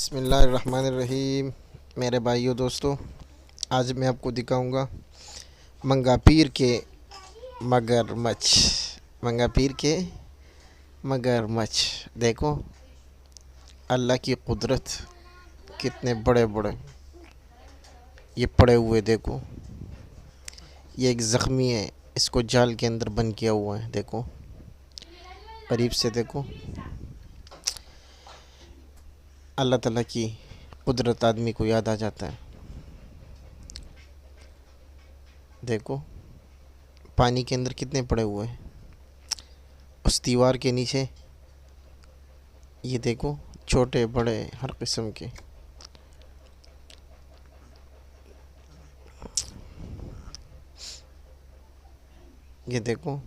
बिस्मिल्लाहिर्रहमानिर्रहीम। मेरे भाइयों दोस्तों, आज मैं आपको दिखाऊंगा मंगा पीर के मगरमच्छ। मंगा पीर के मगरमच्छ देखो, अल्लाह की कुदरत, कितने बड़े बड़े ये पड़े हुए। देखो, ये एक ज़ख्मी है, इसको जाल के अंदर बंद किया हुआ है। देखो करीब से देखो, अल्लाह ताला की कुदरत आदमी को याद आ जाता है। देखो पानी के अंदर कितने पड़े हुए हैं, उस दीवार के नीचे। ये देखो छोटे बड़े हर किस्म के। ये देखो,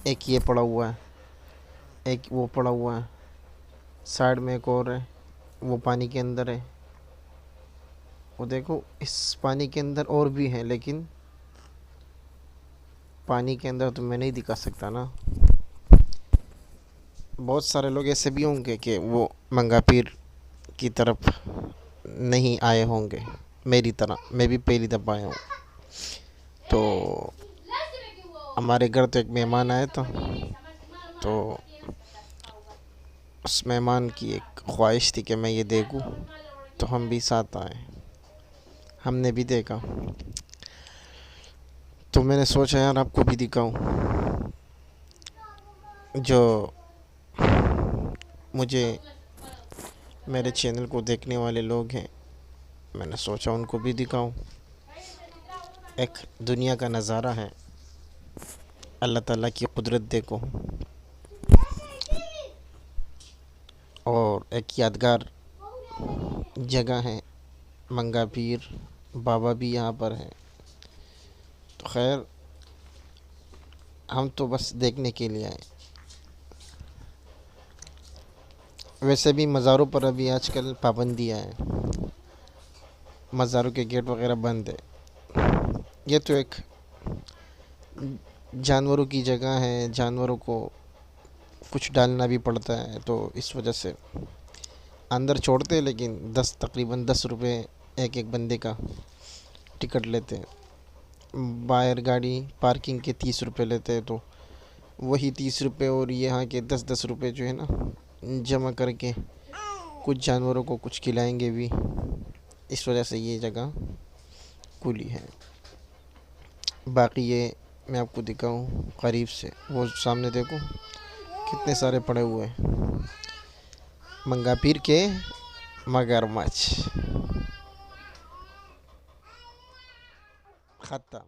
एक ये पड़ा हुआ है, एक वो पड़ा हुआ है, साइड में एक और है, वो पानी के अंदर है। वो देखो, इस पानी के अंदर और भी हैं, लेकिन पानी के अंदर तो मैं नहीं दिखा सकता ना। बहुत सारे लोग ऐसे भी होंगे कि वो मंगा पीर की तरफ नहीं आए होंगे मेरी तरह। मैं भी पहली दफ़ा आया हूँ। तो हमारे घर तो एक मेहमान आए तो उस मेहमान की एक ख्वाहिश थी कि मैं ये देखूं, तो हम भी साथ आए। हमने भी देखा, तो मैंने सोचा यार आपको भी दिखाऊं। जो मुझे मेरे चैनल को देखने वाले लोग हैं, मैंने सोचा उनको भी दिखाऊं। एक दुनिया का नज़ारा है, अल्लाह ताला की कुदरत देखो, और एक यादगार जगह है। मंगा पीर बाबा भी यहाँ पर है। तो खैर, हम तो बस देखने के लिए आए। वैसे भी मज़ारों पर अभी आजकल पाबंदियाँ हैं, मज़ारों के गेट वगैरह बंद है। ये तो एक जानवरों की जगह है, जानवरों को कुछ डालना भी पड़ता है, तो इस वजह से अंदर छोड़ते हैं, लेकिन तकरीबन 10 रुपये एक एक बंदे का टिकट लेते हैं। बाहर गाड़ी पार्किंग के 30 रुपये लेते हैं, तो वही 30 रुपये और यहाँ के 10-10 रुपये जो है ना, जमा करके कुछ जानवरों को कुछ खिलाएंगे भी। इस वजह से ये जगह खुली है। बाकी ये मैं आपको दिखाऊं करीब से, वो सामने देखो कितने सारे पड़े हुए हैं मंगा पीर के मगरमच्छ। ख़त्म।